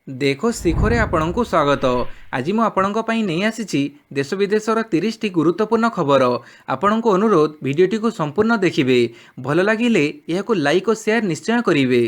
देखो ଶିଖରେ ଆପଣଙ୍କୁ ସ୍ୱାଗତ। ଆଜି ମୁଁ ଆପଣଙ୍କ ପାଇଁ ନେଇ ଆସିଛି ଦେଶ ବିଦେଶର 30ଟି ଗୁରୁତ୍ୱପୂର୍ଣ୍ଣ ଖବର। ଆପଣଙ୍କୁ ଅନୁରୋଧ ଭିଡ଼ିଓଟିକୁ ସମ୍ପୂର୍ଣ୍ଣ ଦେଖିବେ। ଭଲ ଲାଗିଲେ ଏହାକୁ ଲାଇକ୍ ଓ ସେୟାର ନିଶ୍ଚୟ କରିବେ।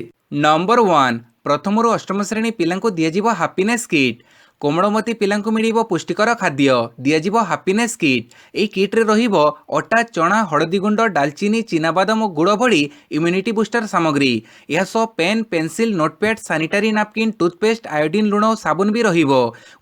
ନମ୍ବର 1, ପ୍ରଥମରୁ ଅଷ୍ଟମ ଶ୍ରେଣୀ ପିଲାଙ୍କୁ ଦିଆଯିବ ହାପିନେସ୍ କିଟ୍। କୋମଳମତି ପିଲାଙ୍କୁ ମିଳିବ ପୁଷ୍ଟିକର ଖାଦ୍ୟ, ଦିଆଯିବ ହାପିନେସ୍ କିଟ୍। ଏହି କିଟ୍ରେ ରହିବ ଅଟା, ଚଣା, ହଳଦୀ ଗୁଣ୍ଡ, ଡାଲଚିନି, ଚିନାବାଦାମ ଓ ଗୁଡ଼ ଭଳି ଇମ୍ୟୁନିଟି ବୁଷ୍ଟର ସାମଗ୍ରୀ। ଏହା ସହ pen, pencil, notepad, sanitary napkin, toothpaste, iodine ଲୁଣ ଓ ସାବୁନ ବି ରହିବ।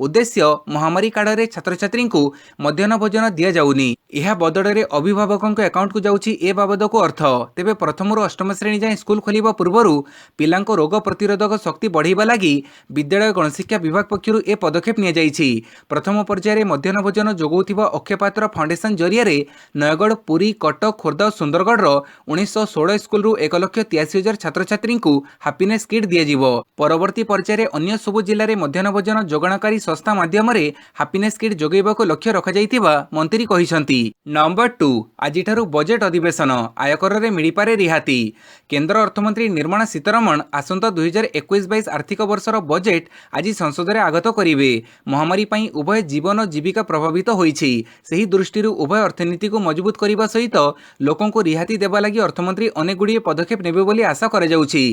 ଉଦ୍ଦେଶ୍ୟ, ମହାମାରୀ କାଳରେ ଛାତ୍ରଛାତ୍ରୀଙ୍କୁ ମଧ୍ୟାହ୍ନ ଭୋଜନ ଦିଆଯାଉନି, ଏହା ବଦଳରେ ଅଭିଭାବକଙ୍କ ଆକାଉଣ୍ଟକୁ ଯାଉଛି ଏ ବାବଦକୁ ଅର୍ଥ। ତେବେ ପ୍ରଥମରୁ ଅଷ୍ଟମ ଶ୍ରେଣୀ ଯାଏଁ ସ୍କୁଲ ଖୋଲିବା ପୂର୍ବରୁ ପିଲାଙ୍କ ରୋଗ ପ୍ରତିରୋଧକ ଶକ୍ତି ବଢ଼ାଇବା ଲାଗି ବିଦ୍ୟାଳୟ ଗଣଶିକ୍ଷା ବିଭାଗ ପକ୍ଷରୁ ଏ ପଦକ୍ଷେପ ନିଆଯାଇଛି। ପ୍ରଥମ ପର୍ଯ୍ୟାୟରେ ମଧ୍ୟାହ୍ନ ଭୋଜନ ଯୋଗାଉଥିବା ଅକ୍ଷୟପାତ୍ର ଫାଉଣ୍ଡେସନ ଜରିଆରେ ନୟାଗଡ଼, ପୁରୀ, କଟକ, ଖୋର୍ଦ୍ଧା ଓ ସୁନ୍ଦରଗଡ଼ର 1916 ସ୍କୁଲରୁ 1,83,000 ଛାତ୍ରଛାତ୍ରୀଙ୍କୁ ହାପିନେସ୍ କିଟ୍ ଦିଆଯିବ। ପରବର୍ତ୍ତୀ ପର୍ଯ୍ୟାୟରେ ଅନ୍ୟ ସବୁ ଜିଲ୍ଲାରେ ମଧ୍ୟାହ୍ନ ଭୋଜନ ଯୋଗାଣକାରୀ ସଂସ୍ଥା ମାଧ୍ୟମରେ ହାପିନେସ୍ କିଟ୍ ଯୋଗାଇବାକୁ ଲକ୍ଷ୍ୟ ରଖାଯାଇଥିବା ମନ୍ତ୍ରୀ କହିଛନ୍ତି। ନମ୍ବର 2, ଆଜିଠାରୁ ବଜେଟ୍ ଅଧିବେଶନ, ଆୟକରରେ ମିଳିପାରେ ରିହାତି। କେନ୍ଦ୍ର ଅର୍ଥମନ୍ତ୍ରୀ ନିର୍ମଳା ସୀତାରମଣ ଆସନ୍ତା 2021-22 ଆର୍ଥିକ ବର୍ଷର ବଜେଟ୍ ଆଜି ସଂସଦରେ ଆଗତ କରିବେ। ମହାମାରୀ ପାଇଁ ଉଭୟ ଜୀବନ ଓ ଜୀବିକା ପ୍ରଭାବିତ ହୋଇଛି। ସେହି ଦୃଷ୍ଟିରୁ ଉଭୟ ଅର୍ଥନୀତିକୁ ମଜବୁତ କରିବା ସହିତ ଲୋକଙ୍କୁ ରିହାତି ଦେବା ଲାଗି ଅର୍ଥମନ୍ତ୍ରୀ ଅନେକଗୁଡ଼ିଏ ପଦକ୍ଷେପ ନେବେ ବୋଲି ଆଶା କରାଯାଉଛି।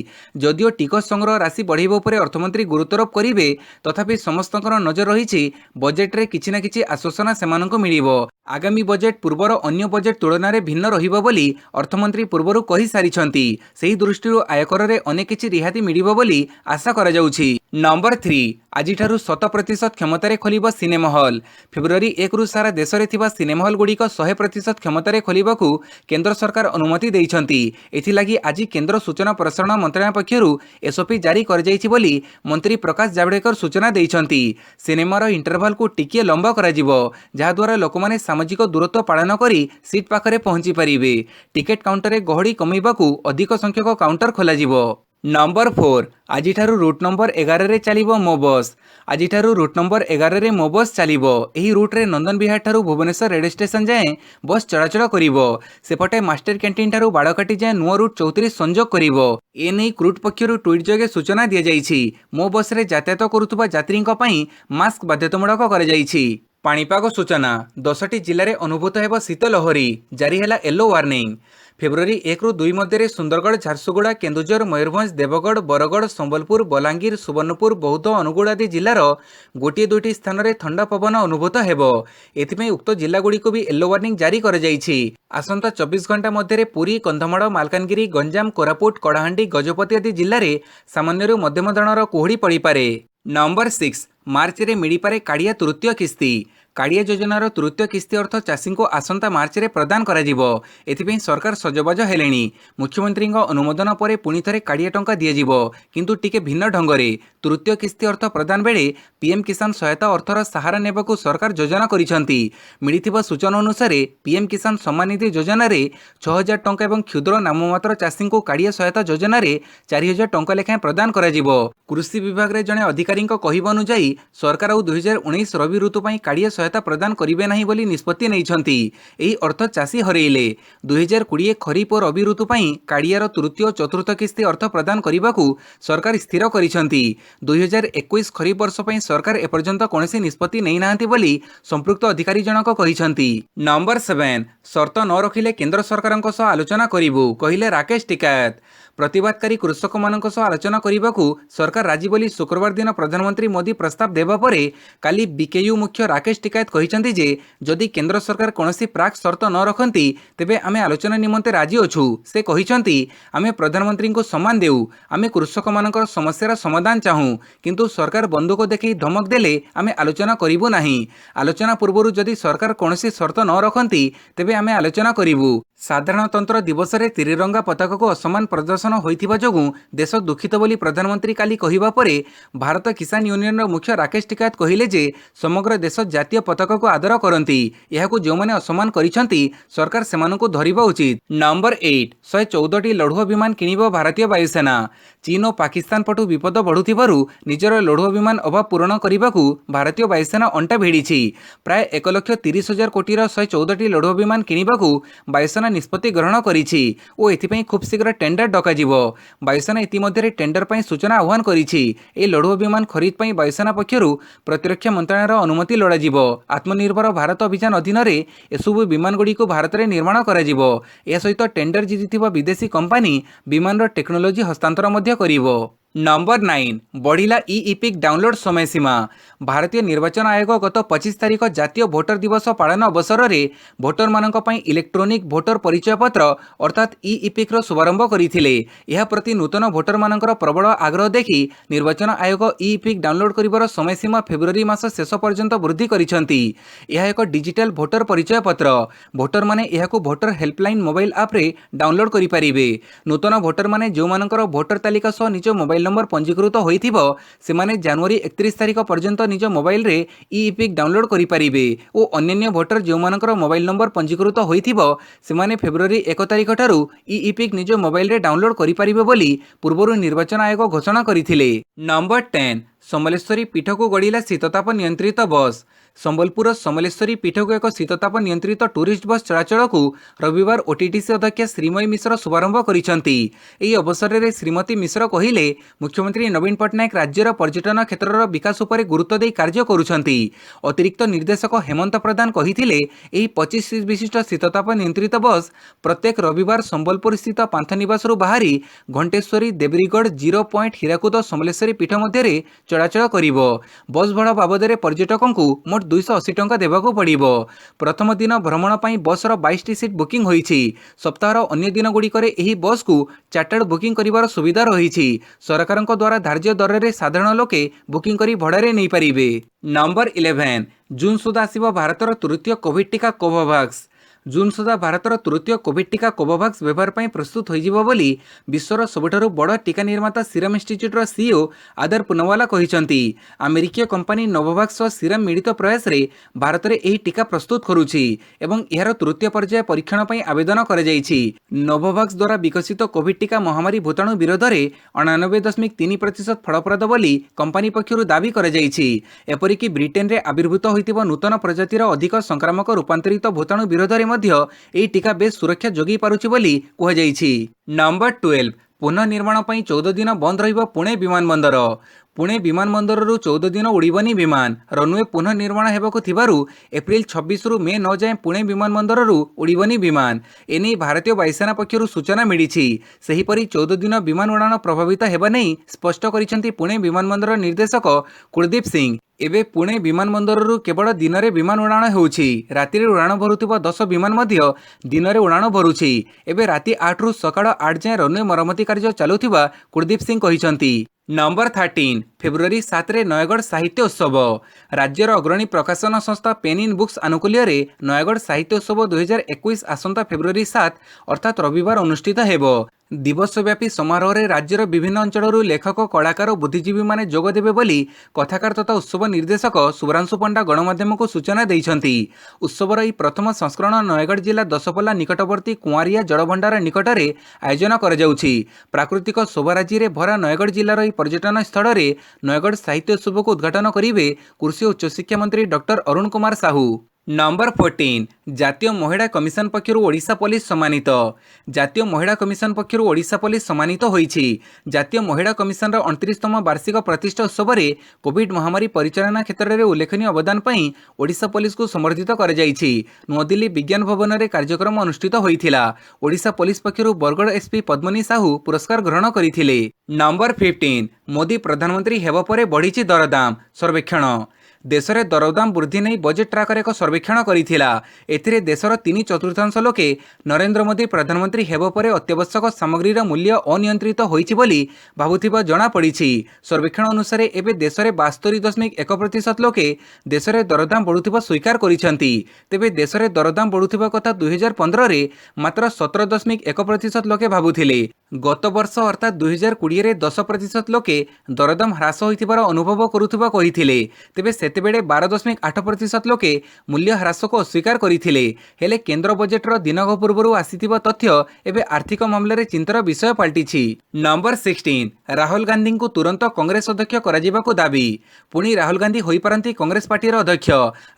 ଯଦିଓ ଟିକସ ସଂଗ୍ରହ ରାଶି ବଢ଼ାଇବା ଉପରେ ଅର୍ଥମନ୍ତ୍ରୀ ଗୁରୁତ୍ୱାରୋପ କରିବେ, ତଥାପି ସମସ୍ତଙ୍କର ନଜର ରହିଛି ବଜେଟ୍ରେ କିଛି ନା କିଛି ଆଶ୍ୱାସନା ସେମାନଙ୍କୁ ମିଳିବ। ଆଗାମୀ ବଜେଟ୍ ପୂର୍ବର ଅନ୍ୟ ବଜେଟ୍ ତୁଳନାରେ ଭିନ୍ନ ରହିବ ବୋଲି ଅର୍ଥମନ୍ତ୍ରୀ ପୂର୍ବରୁ କହିସାରିଛନ୍ତି। ସେହି ଦୃଷ୍ଟିରୁ ଆୟକରରେ ଅନେକ କିଛି ରିହାତି ମିଳିବ ବୋଲି ଆଶା କରାଯାଉଛି। ନମ୍ବର 3, ଆଜିଠାରୁ 100% କ୍ଷମତାରେ ଖୋଲିବ ସିନେମା ହଲ୍। ଫେବୃଆରୀ 1ରୁ ସାରା ଦେଶରେ ଥିବା ସିନେମା ହଲ୍ଗୁଡ଼ିକ 100% କ୍ଷମତାରେ ଖୋଲିବାକୁ କେନ୍ଦ୍ର ସରକାର ଅନୁମତି ଦେଇଛନ୍ତି। ଏଥିଲାଗି ଆଜି କେନ୍ଦ୍ର ସୂଚନା ପ୍ରସାରଣ ମନ୍ତ୍ରଣାଳୟ ପକ୍ଷରୁ ଏସ୍ଓପି ଜାରି କରାଯାଇଛି ବୋଲି ମନ୍ତ୍ରୀ ପ୍ରକାଶ ଜାଭଡେକର ସୂଚନା ଦେଇଛନ୍ତି। ସିନେମାର ଇଣ୍ଟରଭାଲକୁ ଟିକିଏ ଲମ୍ବା କରାଯିବ, ଯାହାଦ୍ୱାରା ଲୋକମାନେ ସାମାଜିକ ଦୂରତ୍ୱ ପାଳନ କରି ସିଟ୍ ପାଖରେ ପହଞ୍ଚି ପାରିବେ। ଟିକେଟ୍ କାଉଣ୍ଟରରେ ଗହଳି କମାଇବାକୁ ଅଧିକ ସଂଖ୍ୟକ କାଉଣ୍ଟର ଖୋଲାଯିବ। ନମ୍ବର 4, ଆଜିଠାରୁ ରୁଟ୍ ନମ୍ବର 11ରେ ଚାଲିବ ମୋ ବସ୍। ଆଜିଠାରୁ ରୁଟ୍ ନମ୍ବର 11ରେ ମୋ ବସ୍ ଚାଲିବ। ଏହି ରୁଟ୍ରେ ନନ୍ଦନ ବିହାର ଠାରୁ ଭୁବନେଶ୍ୱର ରେଳ ଷ୍ଟେସନ ଯାଏଁ ବସ୍ ଚଳାଚଳ କରିବ। ସେପଟେ ମାଷ୍ଟର କ୍ୟାଣ୍ଟିନ୍ ଠାରୁ ବାଳକାଟି ଯାଏଁ ନୂଆ ରୁଟ୍ 34 ସଂଯୋଗ କରିବ। ଏନେଇ କ୍ରୁଟ୍ ପକ୍ଷରୁ ଟ୍ୱିଟ୍ ଯୋଗେ ସୂଚନା ଦିଆଯାଇଛି। ମୋ ବସ୍ରେ ଯାତାୟାତ କରୁଥିବା ଯାତ୍ରୀଙ୍କ ପାଇଁ ମାସ୍କ ବାଧ୍ୟତାମୂଳକ କରାଯାଇଛି। ପାଣିପାଗ ସୂଚନା, 10ଟି ଜିଲ୍ଲାରେ ଅନୁଭୂତ ହେବ ଶୀତ ଲହରୀ, ଜାରି ହେଲା ୟେଲୋ ୱାର୍ଣ୍ଣିଂ। ଫେବୃଆରୀ 1ରୁ 2 ମଧ୍ୟରେ ସୁନ୍ଦରଗଡ଼, ଝାରସୁଗୁଡ଼ା, କେନ୍ଦୁଝର, ମୟୂରଭଞ୍ଜ, ଦେବଗଡ଼, ବରଗଡ଼, ସମ୍ବଲପୁର, ବଲାଙ୍ଗୀର, ସୁବର୍ଣ୍ଣପୁର, ବୌଦ୍ଧ, ଅନୁଗୁଳ ଆଦି ଜିଲ୍ଲାର 1-2ଟି ସ୍ଥାନରେ ଥଣ୍ଡା ପବନ ଅନୁଭୂତ ହେବ। ଏଥିପାଇଁ ଉକ୍ତ ଜିଲ୍ଲାଗୁଡ଼ିକୁ ବି ୟେଲୋ ୱାର୍ଣ୍ଣିଂ ଜାରି କରାଯାଇଛି। ଆସନ୍ତା 24 ଘଣ୍ଟା ମଧ୍ୟରେ ପୁରୀ, କନ୍ଧମାଳ, ମାଲକାନଗିରି, ଗଞ୍ଜାମ, କୋରାପୁଟ, କଳାହାଣ୍ଡି, ଗଜପତି ଆଦି ଜିଲ୍ଲାରେ ସାମାନ୍ୟରୁ ମଧ୍ୟମ ଧରଣର କୁହୁଡ଼ି ପଡ଼ିପାରେ। ନମ୍ବର 6, ମାର୍ଚ୍ଚରେ ମିଳିପାରେ କାଳିଆ ତୃତୀୟ କିସ୍ତି। କାଳିଆ ଯୋଜନାର ତୃତୀୟ କିସ୍ତି ଅର୍ଥ ଚାଷୀଙ୍କୁ ଆସନ୍ତା ମାର୍ଚ୍ଚରେ ପ୍ରଦାନ କରାଯିବ। ଏଥିପାଇଁ ସରକାର ସଜବାଜ ହେଲେଣି। ମୁଖ୍ୟମନ୍ତ୍ରୀଙ୍କ ଅନୁମୋଦନ ପରେ ପୁଣି ଥରେ କାଳିଆ ଟଙ୍କା ଦିଆଯିବ, କିନ୍ତୁ ଟିକେ ଭିନ୍ନ ଢଙ୍ଗରେ। ତୃତୀୟ କିସ୍ତି ଅର୍ଥ ପ୍ରଦାନ ବେଳେ ପିଏମ୍ କିଷାନ ସହାୟତା ଅର୍ଥର ସାହାରା ନେବାକୁ ସରକାର ଯୋଜନା କରିଛନ୍ତି। ମିଳିଥିବା ସୂଚନା ଅନୁସାରେ ପିଏମ୍ କିଷାନ ସମ୍ମାନ ନିଧି ଯୋଜନାରେ 6,000 ଟଙ୍କା ଏବଂ କ୍ଷୁଦ୍ର ନାମମାତ୍ର ଚାଷୀଙ୍କୁ କାଳିଆ ସହାୟତା ଯୋଜନାରେ 4,000 ଟଙ୍କା ଲେଖାଏଁ ପ୍ରଦାନ କରାଯିବ। କୃଷି ବିଭାଗରେ ଜଣେ ଅଧିକାରୀଙ୍କ କହିବା ଅନୁଯାୟୀ ସରକାର ଆଉ 2019 ରବି ଋତୁ ପାଇଁ କାଳିଆ ସହାୟତା ପ୍ରଦାନ କରିବେ ନାହିଁ ବୋଲି ନିଷ୍ପତ୍ତି ନେଇଛନ୍ତି। ଏହି ଅର୍ଥ ଚାଷୀ ହରେଇଲେ। 2020 ଖରିଫ ଓ ରବି ଋତୁ ପାଇଁ କାଳିଆର ତୃତୀୟ ଓ ଚତୁର୍ଥ କିସ୍ତି ଅର୍ଥ ପ୍ରଦାନ କରିବାକୁ ସରକାର ସ୍ଥିର କରିଛନ୍ତି। 2021 ଖରିଫ ବର୍ଷ ପାଇଁ ସରକାର ଏପର୍ଯ୍ୟନ୍ତ କୌଣସି ନିଷ୍ପତ୍ତି ନେଇନାହାନ୍ତି ବୋଲି ସମ୍ପୃକ୍ତ ଅଧିକାରୀ ଜଣକ କହିଛନ୍ତି। ନମ୍ବର 7, ସର୍ତ୍ତ ନ ରଖିଲେ କେନ୍ଦ୍ର ସରକାରଙ୍କ ସହ ଆଲୋଚନା କରିବୁ, କହିଲେ ରାକେଶ ଟିକାୟତ। ପ୍ରତିବାଦକାରୀ କୃଷକମାନଙ୍କ ସହ ଆଲୋଚନା କରିବାକୁ ସରକାର ରାଜି ବୋଲି ଶୁକ୍ରବାର ଦିନ ପ୍ରଧାନମନ୍ତ୍ରୀ ମୋଦି ପ୍ରସ୍ତାବ ଦେବା ପରେ କାଲି ବିକେୟୁ ମୁଖ୍ୟ ରାକେଶ ଟିକାୟତ କହିଛନ୍ତି ଯେ ଯଦି କେନ୍ଦ୍ର ସରକାର କୌଣସି ପ୍ରାକ୍ ସର୍ତ୍ତ ନ ରଖନ୍ତି ତେବେ ଆମେ ଆଲୋଚନା ନିମନ୍ତେ ରାଜି ଅଛୁ। ସେ କହିଛନ୍ତି, ଆମେ ପ୍ରଧାନମନ୍ତ୍ରୀଙ୍କୁ ସମ୍ମାନ ଦେଉ, ଆମେ କୃଷକମାନଙ୍କର ସମସ୍ୟାର ସମାଧାନ ଚାହୁଁ, କିନ୍ତୁ ସରକାର ବନ୍ଧୁକ ଦେଖାଇ ଧମକ ଦେଲେ ଆମେ ଆଲୋଚନା କରିବୁ ନାହିଁ। ଆଲୋଚନା ପୂର୍ବରୁ ଯଦି ସରକାର କୌଣସି ସର୍ତ୍ତ ନ ରଖନ୍ତି ତେବେ ଆମେ ଆଲୋଚନା କରିବୁ। ସାଧାରଣତନ୍ତ୍ର ଦିବସରେ ତ୍ରିରଙ୍ଗା ପତାକାକୁ ଅସମ୍ମାନ ପ୍ରଦର୍ଶନ ହୋଇଥିବା ଯୋଗୁଁ ଦେଶ ଦୁଃଖିତ ବୋଲି ପ୍ରଧାନମନ୍ତ୍ରୀ କାଲି କହିବା ପରେ ଭାରତ କିଷାନ ୟୁନିୟନର ମୁଖ୍ୟ ରାକେଶ ଟିକାୟତ କହିଲେ ଯେ ସମଗ୍ର ଦେଶ ଜାତୀୟ ପତାକାକୁ ଆଦର କରନ୍ତି। ଏହାକୁ ଯେଉଁମାନେ ଅସମ୍ମାନ କରିଛନ୍ତି ସରକାର ସେମାନଙ୍କୁ ଧରିବା ଉଚିତ। ନମ୍ବର 8, 114ଟି ଲଢୁଆ ବିମାନ କିଣିବ ଭାରତୀୟ ବାୟୁସେନା। ଚୀନ ଓ ପାକିସ୍ତାନ ପଟୁ ବିପଦ ବଢ଼ୁଥିବାରୁ ନିଜର ଲଢୁଆ ବିମାନ ଅଭାବ ପୂରଣ କରିବାକୁ ଭାରତୀୟ ବାୟୁସେନା ଅଣ୍ଟା ଭିଡ଼ିଛି। ପ୍ରାୟ 1,30,000 କୋଟିର 114ଟି ଲଢୁଆ ବିମାନ କିଣିବାକୁ ବାୟୁସେନା निष्पत्ति ग्रहण करिछि ओ एथिपई खूब शीघ्र टेंडर डकाजिवो। वायुसेना इतिमध्ये टेंडर पई सूचना आह्वान करिछि। ए लड़ुआ विमान खरीद पई वायुसेना पक्षरु प्रतिरक्षा मंत्रालयर अनुमति लोड़ाजिवो। आत्मनिर्भर भारत अभियान अधीन रे एसबु विमान गुडी को भारत रे निर्माण कराजिवो। ए सहित टेंडर जीतिथिबा विदेशी कंपनी विमान रो टेक्नोलोजी हस्तांतर मध्ये करिवो। नंबर 9 बढ़िला ई-इपिक डाउनलोड समय सीमा। भारतीय निर्वाचन आयोग गत 25 तारिख जातीय भोटर दिवस पालन अवसर में भोटर मानक पई इलेक्ट्रोनिक भोटर परिचय पत्र अर्थात ई-इपिक शुभारंभ करथिले। यह प्रति नूतन भोटर मानकर प्रबल आग्रह देखि निर्वाचन आयोग ई-इपिक डाउनलोड करिवार समय सीमा फेब्रुआरी मास शेष पर्यंत वृद्धि करिसंती। यह एक डिजिटल भोटर परिचय पत्र। भोटर माने यहाकू भोटर हेल्पलाइन मोबाइल ऐप रे डाउनलोड करि परिबे। नूतन भोटर माने जो मानकर भोटर तालिका सह निज मोबाइल नंबर पंजीकृत होइथिबो सेमाने जनवरी 31 तारिख पर्यंत निज मोबाइल रे ई-इपिक डाउनलोड करि परिबे ओ अन्य भोटर जो मानकर मोबाइल नंबर पंजीकृत होइथिबो सेमाने फेब्रुआरी 1 तारिख ठारू ई-इपिक निज मोबाइल रे डाउनलोड करि परिबे बोली पूर्वरु निर्वाचन आयोग घोषणा करिथिले। नंबर 10 समलेश्वरी पीठ को गड़िला शीतताप नियंत्रित बस। संबलपुर समलेश्वरी पीठ को एक शीतताप नियंत्रित टूरिस्ट बस चलाचल को रविवार ओटीटीसी अध्यक्ष श्रीमयी मिश्र शुभारंभ करिसंती। एही अवसर में श्रीमती मिश्र कहिले मुख्यमंत्री नवीन पट्टनायक राज्यर पर्यटन क्षेत्रर विकास उपर गुरुत्व दे कार्य करुछंती। अतिरिक्त निर्देशक हेमंत प्रधान कहिथिले एही 25 सीट विशिष्ट शीतताप नियंत्रित बस प्रत्येक रविवार संबलपुर स्थित पांथनिवास बाहरी घंटेश्वरी देवरीगढ़ 0 पॉइंट हीराकुद समलेश्वरी पीठ मध्य चलाचल करिवो। बस भड़ा बाबद पर्यटकों को मोट 280 टंका देवाको पड़िबो। प्रथम दिन भ्रमण पई बस रो 22 टी सीट बुकिंग होईछि। सप्ताहर अन्य दिन गुड़िकरे एही बस को चार्टर्ड बुकिंग करिवार सुविधा रहिछि। सरकारक द्वारा धार्य दर रे साधारण लोके बुकिंग करी भड़ारे नै परिबे। नंबर 11 जून सुधा आसिबो भारतर तृतीय कोविड टीका कोवोवैक्स। जून सुधा भारतर तृतीय कोविड टीका कोवोवैक्स व्यवहार पर प्रस्तुत हो बोली विश्वर सबुठारु बड़ टीका निर्माता सीरम इंस्टीट्यूट सीईओ आदर पुनवाला कहिसंती। अमेरिकीय कंपनी नोवावैक्स और सीरम मिलित प्रयास रे भारत में यह टीका प्रस्तुत करुछि एवं यार तृतीय पर्याय परीक्षण पर आवेदन कर जाइछि। नोवावैक्स द्वारा विकसित कोविड टीका महामारी भूताणु विरोध में 99.3% फलप्रद बोली कंपनी पक्षरु दाबी कर जाइछि। एपरिकी ब्रिटेन रे आविर्भूत होइतिबा नूतन प्रजातिर अधिक संक्रामक रूपांतरित भूताणु विरोध में एही टीका बेस सुरक्षा जोगी पारुछि बोली कहा जाइछि। नंबर 12 पुनः निर्माण पई 14 दिन बंद रहिबो पुणे विमानबंदर। पुणे विमानबंदररू 14 दिन उड़ीबनी विमान। रनवे पुनः निर्माण हेबाकु थिबारु एप्रिल 26 रु मे 9 जाए पुणे विमानबंदररू उड़ीबनी विमान। एने भारतीय वायुसेना पक्षरु सूचना मिलिछि। सेहीपरि 14 दिन विमान उड़ान प्रभावित हेबा नै स्पष्ट करिसेंति पुणे विमानबंदर निर्देशक कुलदीप सिंह। एबे पुणे विमानबंदररू केवल दिन में विमान उड़ान होउछि। राति रे उड़ान भरुथिबा 10 विमान मध्य दिन में उड़ान भरुछि। एबे राति 8 रु सकाळ 8 जाए रनवे मरम्मति कार्य चालुथिबा कुलदीप सिंह कहिसंती। नंबर 13 फेब्रुआरी 7 रे नयगढ़ साहित्य उत्सव। राज्यर अग्रणी प्रकाशन संस्था पेन इन बुक्स आनुकूल्य रे नयगढ़ साहित्य उत्सव 2021 आसंता फेब्रुआरी 7 अर्थात रविवार अनुष्ठित हेबो। दिवसव्यापी समारोह रे राज्यर विभिन्न अंचलरू लेखक कलाकार और बुद्धिजीवी माने जोग देबे बोली कथाकार तथा उत्सव निर्देशक शुभ्रांशु पंडा गणमाध्यम को सूचना दैछंती। उत्सवर ई प्रथम संस्करण नयगढ़ जिला दशपल्ला निकटवर्ती कुआरिया जलभंडार निकटरे आयोजन कर जाउछि। प्राकृतिक शोभाराजी रे भरा नयगढ़ जिलार पर्यटन स्थल रे नयगढ़ साहित्य उत्सव को उद्घाटन करिवे कृषि और उच्च शिक्षा मंत्री डॉक्टर अरुण कुमार साहू। नंबर 14 जातीय महिला कमिशन पक्षरु ओडिशा पुलिस सम्मानित। जातीय महिला कमिशन पक्षरु ओडिशा पुलिस सम्मानित होईछि। जातीय महिला कमिशन 29तम वार्षिक प्रतिष्ठा उत्सव में कोविड महामारी परिचालना क्षेत्र में उल्लेखनीय अवदान पई ओडिशा पुलिस को समर्थित कर जाइछि। नुआदिल्ली विज्ञान भवन में कार्यक्रम अनुष्ठित होइथिला। ओडिशा पुलिस पक्षरु बरगड़ एसपी पद्मनी साहू पुरस्कार ग्रहण करिथिले। नंबर 15 मोदी प्रधानमंत्री हेबा परे बढ़िछि दरदाम सर्वेक्षण। देश में दरदाम वृद्धि नहीं बजेट ट्राकर एक सर्वेक्षण करिथिला। एथिरे देशर 3/4 लोके नरेंद्र मोदी प्रधानमंत्री हेबा परे अत्यावश्यक सामग्रीर मूल्य अनियंत्रित होइछि बोली भाबुथिबा जणा पड़िछि। सर्वेक्षण अनुसार एबे देश में 72.1% लोके देश में दरदाम बढ़ुथिबा स्वीकार करिसेंति। तेबे देश में दरदाम बढ़ुथिबा कथा 2015 रे मात्र 17.1% लोके भाबुथिले। गत वर्ष अर्थात 2020 रे 10% लोके दरदाम ह्रास होइथिबार अनुभव करुथिबा कहिथिले। तेबे सेतेबेले 12.8% लोके मूल्य ह्रास को अस्वीकार करिथिले। हेले केंद्र बजेटर दिनक पूर्वरु आसीथिबा तथ्य एबे आर्थिक मामले रे चिंतार विषय पलटिछि। नंबर 16 राहुल गांधी को तुरंत कांग्रेस अध्यक्ष कराजिबाको दाबी। पुणी राहुल गांधी होई पारंती कांग्रेस पार्टीर अध्यक्ष।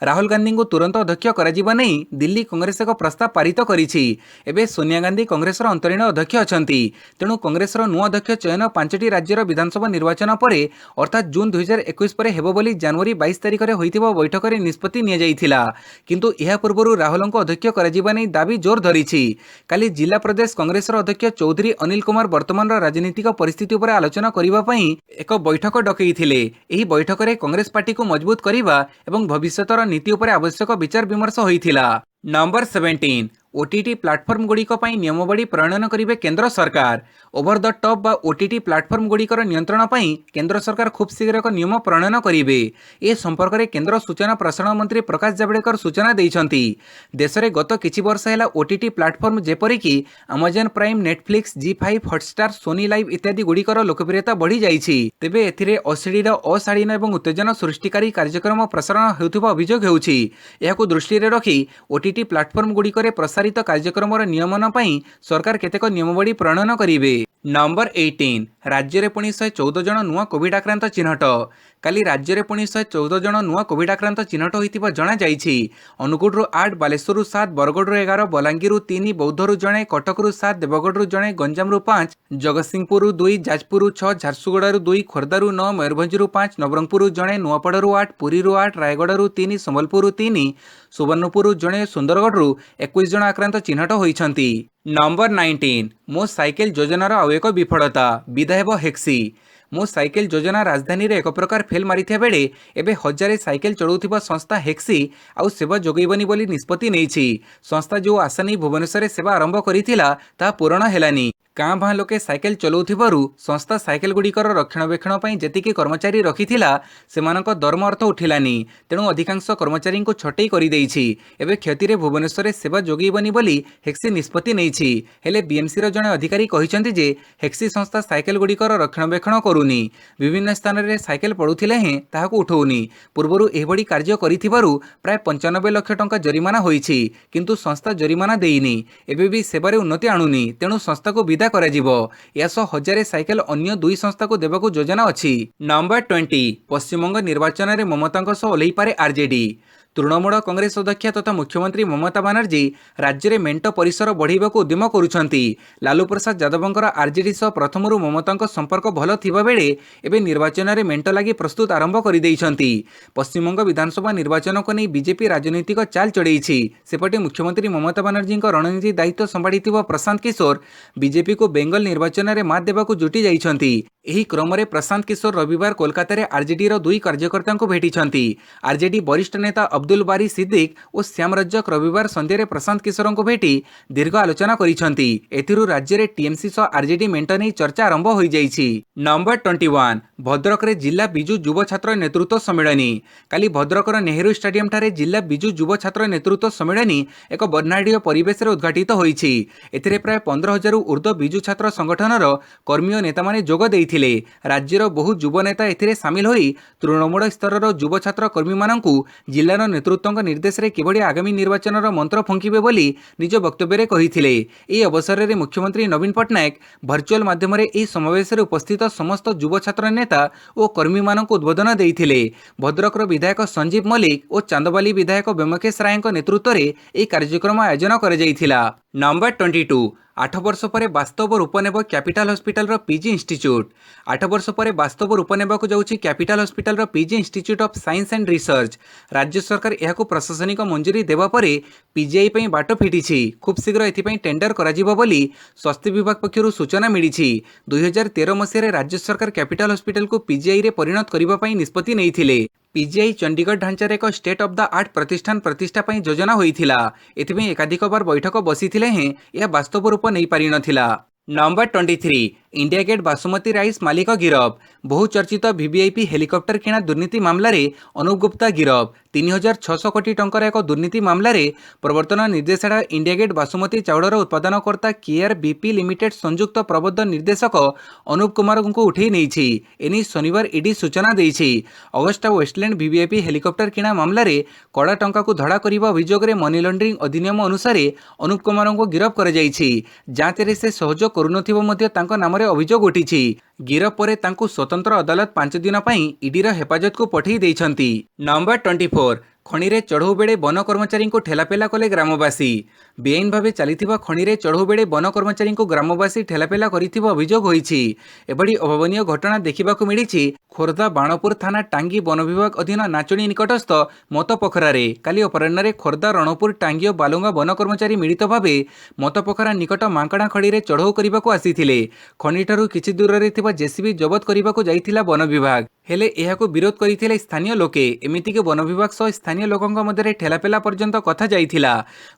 राहुल गांधी को तुरंत अध्यक्ष कराजिबा नै दिल्ली कांग्रेस एक प्रस्ताव पारित करिछि। एबे सोनिया गांधी कांग्रेसर अंतरीण अध्यक्ष अछंती। तेणु कांग्रेसर नुआ अध्यक्ष चयन 5टी राज्यर विधानसभा निर्वाचन पर अर्थात जून 2021 पर हेबो बोली जनवरी 22 तारिख रे होइतिबा बैठक रे निष्पत्ति निया जाइथिला। किंतु एहा पूर्वरु राहुल को अध्यक्ष कराजिबा नै दाबी जोर धरिछि। काली जिला प्रदेश कांग्रेसर अध्यक्ष चौधरी अनिल कुमार वर्तमान राजनीतिक परिस्थिति पर आलोचना करिबा पई एक बैठक डकैथिले। एही बैठक रे कांग्रेस पार्टी को मजबूत करिबा एवं भविष्यतर नीति उपर आवश्यक विचार विमर्श होइथिला। नंबर 17 ओटीटी प्लाटफर्म गुड़िक नियमावली प्रणयन करेंगे केंद्र सरकार। ओवर द टॉप बा ओटीटी प्लाटफर्म गुड़िकर नियंत्रण पर केंद्र सरकार खूब शीघ्र एक नियम प्रणयन करेंगे। ए संपर्क में केंद्र सूचना प्रसारण मंत्री प्रकाश जावड़ेकर सूचना देइछंती। देश में गत किछि वर्ष है ओटीटी प्लाटफर्म जेपरिक Amazon Prime, Netflix, Zee five, Hotstar, Sony Liv इत्यादि गुड़िकर लोकप्रियता बढ़ी जाइछि। तेबे एथिरे अश्लील, अशालीन और उत्तेजना सृष्टिकारी कार्यक्रम प्रसारण हेउथिबा अभियोग हेउछि। एहाकु दृष्टि रखी ओटीटी प्लाटफर्म गुड़िकर प्रसारित कार्यक्रम नियमन पर सरकार केतेक नियमावली प्रणयन करेंगे। नंबर 18 राज्य में पुणी 114 जन नुआ कोविड आक्रांत चिन्हट। काली राज्य में पुणी 114 जन नुआ कोविड आक्रांत चिन्हट होइतिबा जणा जाइछि। अनुगुड़ 8, बालेश्वर 7, बरगढ़ 11, बलांगीर 3, बौद्धर जणे, कटक 7, देवगढ़ जणे, गंजाम 5, जगतसिंहपुर 2, जाजपुर 6, झारसुगुड़ा 2, खोर्धा 9, मयूरभंज 5, नवरंगपुर जणे, नुआपड़ा 8, पुरी 8, रायगढ़ 3, संबलपुर 3, सुवर्णपुर जणे, सुंदरगढ़ 21 जन आक्रांत चिन्हट होइछंती। नंबर 19 मो साइकेल योजनार आउ एक विफलता विदा हेब हेक्सी। मो साइकेल योजना राजधानी रे एक प्रकार फेल मारिथिया बेले एबे हजारे साइकेल चलाउथिबा संस्था हेक्सी आउ सेवा जोगैबनी बोली निष्पत्ति नेइछि। संस्था जो आशा नहीं भुवनेश्वर सेवा आरंभ करिथिला ता पूरण हेलानी। गाँ भाँ लोके साइकेल चलाउथिबारु संस्था साइकेल गुड़िकर रक्षणाबेक्षण ପାଇଁ जेतिकी कर्मचारी रखिथिला सेमानक दरम अर्थ उठिलानी। तेणु अधिकांश कर्मचारी को छटई करि देइछि। एबे क्षति रे भुवनेश्वर सेवा जोगैबनी बोली हेक्सी निष्पत्ति नेइछि। हेले बीएमसी रो जणे अधिकारी कहिसंती जे हेक्सी संस्था साइकेल गुड़िकर रक्षणाबेक्षण करूनी। विभिन्न स्थान रे साइकेल पड़ुथिले हें ताहाकु उठौनी। पूर्वरु एभଳି कार्य करिथिबारु प्राय 95 लाख टंका जरिमाना होइछि। किंतु संस्था जरिमाना देइनी। एबे भी सेवारे उन्नति आणुनी। तेणु संस्था को विदा हजारे साइकेल अन्य 2 संस्था को देवाक योजना अछि। नंबर 20 पश्चिमबंग निर्वाचन में ममता सह ओल्लै पारे आरजेडी। तृणमूल कांग्रेस अध्यक्ष तथा मुख्यमंत्री ममता बानर्जी राज्य में मेंट परिसर बढ़ाइबा उद्यम करुछंती। लालू प्रसाद यादवंकर आरजेडी सह प्रथमरु ममता संपर्क भल थिबा बेले एबे निर्वाचन में मेंट लागि प्रस्तुत आरंभ कर देइछंती। पश्चिमबंग विधानसभा निर्वाचन को नहीं बीजेपी राजनीतिक चाल चढ़ाई। सेपटे मुख्यमंत्री ममता बानर्जी रणनीति दायित्व संभाळिथिबा प्रशांत किशोर बीजेपी को बेंगल निर्वाचन में मात देवाक जुटी जाइछंती। एही क्रम में प्रशांत किशोर रविवार कोलकाता रे आरजेडी रो 2 कार्यकर्ता को भेटिछंती। आरजेडी वरिष्ठ नेता अब्दुल बारी सिद्दिक और श्याम रज्जक रविवार संध्यारे प्रशांत किशोर को भेटी दीर्घ आलोचना करिछंती। एथिरु राज्य रे टीएमसी सह आरजेडी मेंट नै चर्चा आरंभ होई जाइछि। नंबर 21 भद्रक रे जिला बिजु युव छात्र नेतृत्व सम्मेलनी। काली भद्रकर नेहरू स्टेडियम ठारे जिला बिजु युव छात्र नेतृत्व सम्मेलनी एक वर्णाढ्य परिवेश रे उद्घाटित होईछि। एथिरे प्राय 15,000 ऊर्ध्व बिजु छात्र संगठनर कर्मी और नेता माने जोग देइथिले। राज्यर बहु युव नेता एथिरे सामिल होई तृणमूल स्तरर युव छात्र कर्मी माननकु जिलार नेतृत्व निर्देश रे किभଳି आगामी निर्वाचन मंत्र फंकिबे बोली निज वक्तव्य रे कहिथिले। एही अवसर रे मुख्यमंत्री नवीन पट्टनायक भर्चुअल माध्यम रे एही समावेश रे उपस्थित समस्त युव छात्र नेता और कर्मी माननकु उद्बोधन देइथिले। भद्रक विधायक संजीव मल्लिक और चांदबाली विधायक व्यमकेश राय नेतृत्व रे एही कार्यक्रम आयोजन कर जाइथिला। नंबर 22 8 वर्ष पर वास्तव रूप नेब कैपिटल हॉस्पिटल रो पीजी इंस्टीट्यूट। 8 वर्ष पर वास्तव रूप नेबाकु जाउछि कैपिटल हॉस्पिटल रो PG institute of science and research. राज्य सरकार एहाकु प्रशासनिक मंजूरी देवा परे पीजीआई पई बाट फिटिछि। खूब शीघ्र एथिपई टेंडर कराजिबो बोली स्वास्थ्य विभाग पक्षरु सूचना मिलिछि। 2013 मसीह राज्य सरकार कैपिटल हॉस्पिटल को पीजीआई रे परिणत करिबा पई निष्पत्ति नेइथिले। पीजीआई चंडीगढ़ ढांचार एक स्टेट ऑफ द आर्ट प्रतिष्ठान प्रतिष्ठा पई योजना होइथिला। एथिपई एकाधिक बार बैठक बसिथिले हें यह वास्तव रूप नहीं पारि नथिला। Number 23 India Gate basmati rice मालिक गिरफ। बहुचर्चित वीवीआईपी हेलिकॉप्टर किणा दुर्नीति मामला रे अनूप गुप्ता गिरफ। 3600 कोटी टंकार एक दुर्नीति मामलें प्रवर्तन निर्देशालय इंडिया गेट बासुमती चाउलर उत्पादनकर्ता केआर बीपी लिमिटेड संयुक्त प्रबंध निर्देशक अनुप कुमार को उठे नहीं एने शनिवार ईडी सूचना देछि। अगस्टा वेस्टलैंड वीवीआईपी हेलिकप्टर किणा मामलें कड़ा टंका को धड़ा करने अभियोग में मनी लॉन्ड्रिंग अधिनियम अनुसार अनुप कुमार को गिरफ्त कर जांच से सहयोग करुन नाम अभियोग उठी। गिरफ पर स्वतंत्र अदालत 5 दिन ईडीर हेफाजत को पठई देइछंती। नंबर 24 खणी रे चढ़ऊ बेड़े वन कर्मचारी को ठेलापेला कले ग्रामवासी। बेआईन भाव चलता खणी रे चढ़ऊ बेड़े वन कर्मचारी को ग्रामवासी ठेलापेला करिथिबा अभियोग होईछि। एभली अभावनीय घटना देखा मिली खोर्धा बाणपुर थाना टांगी वन विभाग अधीन नाचणी निकटस्थ मतपोखरा काली अपराह्न खोर्धा रणपुर टांगी और बालुंगा वन कर्मचारी मिलित भाव मतपोखरा निकट मांकड़ा खड़ी रे चढ़ऊ करने को आसीथिले। खनिठारु किछि दूर रे थिबा जेसीबी जबत करने को जाइथिला वन विभाग, हेले एहाको विरोध करथिले स्थानीय लोके। एमितिके वन विभाग सह स्थानीय लोकंक मध्य ठेलापेला पर्यंत कथा जाइथिला।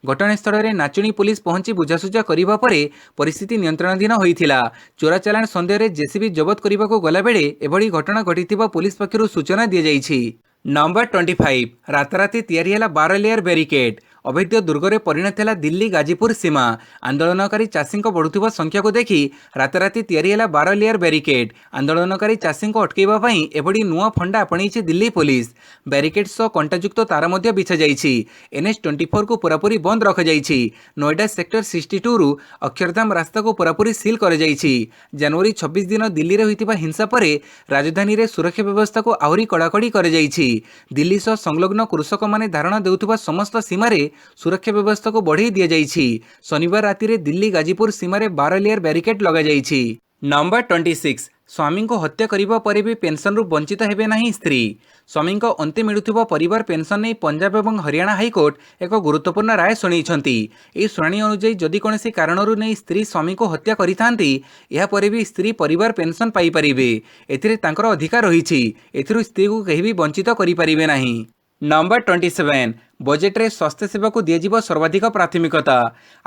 घटनास्थल में नाचुणी पुलिस पहुंची बुझासुझा करिबा परे परिस्थिति नियंत्रणाधीन होइथिला। चोरा चालाण सन्देह रे जेसीबी जबत करने को गला बेले एभली घटना घटिथिबा पुलिस पक्षरु सूचना दिया जाइछि। नंबर 25 राताराती तैयारी है 12 लेयर बैरिकेड। अवैध दुर्गरे परिणत है दिल्ली गाजीपुर सीमा। आंदोलनकारी चाषी बढ़ुवा संख्या को देखि राताराती तैयारी है 12 लेयर बैरिकेड। आंदोलनकारी चाषी अटकैवा एभली नुआ फंडा आपणी दिल्ली पुलिस। बैरिकेड सह कंटायुक्त तार बिछा जाइछि। NH24 को पूरापूरी बंद रखा जाइछि। नोएडा सेक्टर 62 रु अक्षरधाम रास्ता को पूरापूरी सील कर जाइछि। जनवरी 26 दिन दिल्ली में होइतिबा हिंसा पर राजधानी में सुरक्षा व्यवस्था को आहरी कड़ाकड़ी कर जाइछि। दिल्ली सह संलग्न कृषक माने धारणा देउथिबा समस्त सीमा रे सुरक्षा व्यवस्था को बढ़ाई दिया जाइछि। शनिवार राति रे दिल्ली गाजीपुर सीमा रे 12 लेयर बैरिकेड लगा जाइछि। नंबर 26 स्वामी को हत्या करिबा परे भी पेंशन रु वंचित हेबे नहीं स्त्री। स्वामी को अंते मिलुथिबा परिवार पेंशन नहीं पंजाब और हरियाणा हाईकोर्ट एक गुरुत्वपूर्ण राय शुणाइछंती। एही शुणाणी अनुसार जदि कोनोसी कारणरू नहीं स्त्री स्वामी को हत्या करिथांती या परे भी स्त्री परिवार पेंशन पाई परिबे। एथिरे तांकर अधिकार रहिछि। एथिरु स्त्री को केही भी वंचित करि परिबे नहीं। नंबर 27 बजेट रे स्वास्थ्य सेवा को दिया सर्वाधिक प्राथमिकता।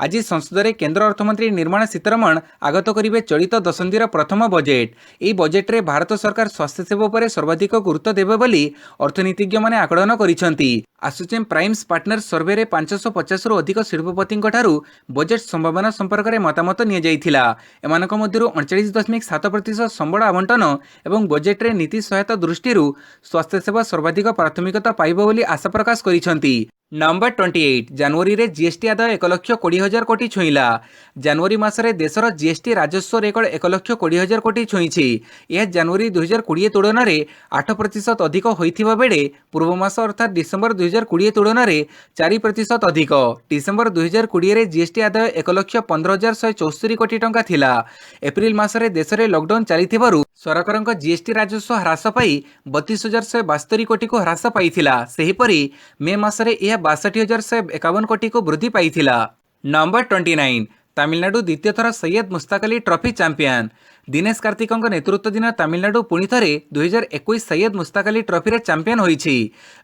आज संसद में केंद्र अर्थमंत्री निर्मला सीतारमण आगत करेंगे चलित दशंधीर प्रथम बजेट। यह बजेट रे भारत सरकार स्वास्थ्य सेवा पर सर्वाधिक गुरुत्व देवे बोली अर्थनीतिज्ञ माने आकलन करिसेंती। आसोचेम प्राइम्स पार्टनर सर्वे रे 550 रु अधिक शिल्पपति बजेट संभावना संपर्क में मतामत नि जाइथिला। एमानक मध्यरु 39.7% संबल आवंटन एवं बजेट रे नीति सहायता दृष्टि स्वास्थ्य सेवा सर्वाधिक प्राथमिकता पाइबो बोली आशा प्रकाश करिसेंती। नंबर 28 जनवरी रे जीएसटी आदाय 1,20,000 कोटी छुईला। जनवरी मासरे देशर जीएसटी राजस्व रेकर्ड 1,20,000 कोटी छुईछि। यह जनवरी 2020 तुलन में 8% अधिक होइथिबा बेले पूर्व मास अर्थात डिसेम्बर 2020 तुलन में 4% अधिक। डिसेम्बर 2020 रे जीएसटी आदाय 1,15,174 कोटी टंका थिला। एप्रिल मासरे देश में लॉकडाउन चलिथिबारु सरकारक जीएसटी राजस्व ह्रास पाई 32,172 कोटी को ह्रास पाइथिला। सेहीपरि मे मासरे यह 62,151 कोटी को वृद्धि पाइथिला। नंबर 29 तमिलनाडु द्वितीय थर सैयद मुश्ताक अली ट्रॉफी चैंपियन। दिनेश कार्तिक नेतृत्वाधीन तमिलनाडु पुणी थे 2021 सैयद मुश्ताक अली ट्रॉफी रे चैंपियन होइछि।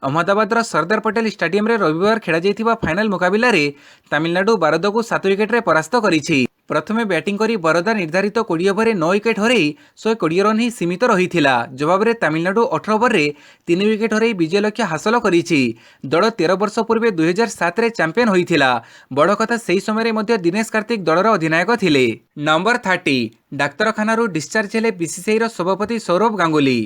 अहमदाबाद सरदार पटेल स्टेडियम रे रविवार खेला जाइथिबा फाइनल मुकाबिला रे तमिलनाडु भारत को 7 विकेट रे परास्त करिछि। प्रथमे बैटिंग करी बरोदा निर्धारित 20 ओवर 9 विकेट हरई 120 रन ही सीमित रहिथिला। जवाब रे तमिलनाडु 18 ओवर रे 3 विकेट हरई विजय लक्ष्य हासिल करिछि। दल 13 वर्ष पूर्वे 2007 रे चैंपियन होइथिला। बड़ कथा सेही समय मध्ये दिनेश कार्तिक दलर अधिनायक थिले। नंबर 30 डाक्तरखाना डिस्चार्ज हेले बीसीसीआई रो सभापति सौरभ गांगुली।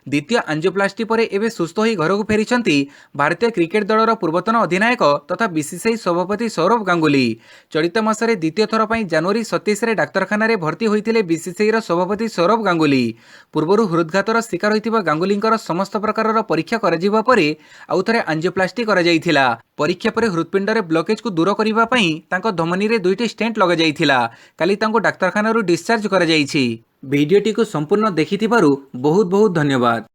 द्वितीय आंजियोप्लास्टी पर एवं सुस्थ हो घर को फेरी भारतीय क्रिकेट दलर पूर्वतन अधिनायक तथा बीसीसीआई सभापति सौरभ गांगुली। चलित मासरे द्वितीय थर पर जनवरी 27 रे डाक्तरखाना भर्ती होते बीसीसीआई सभापति सौरभ गांगुली। पूर्व हृदघातर शिकार होता गांगुली समस्त प्रकार परीक्षा आउ थे आंजियोप्लास्टी परीक्षा पर हृदपिंड रे ब्लकेज को दूर करने धमनी रे 2टी स्टेंट लग जाइथिला। काली डाक्तरखाना डिस्चार्ज कर भिडियोटी को संपूर्ण देखिथिबारु बहुत बहुत धन्यवाद।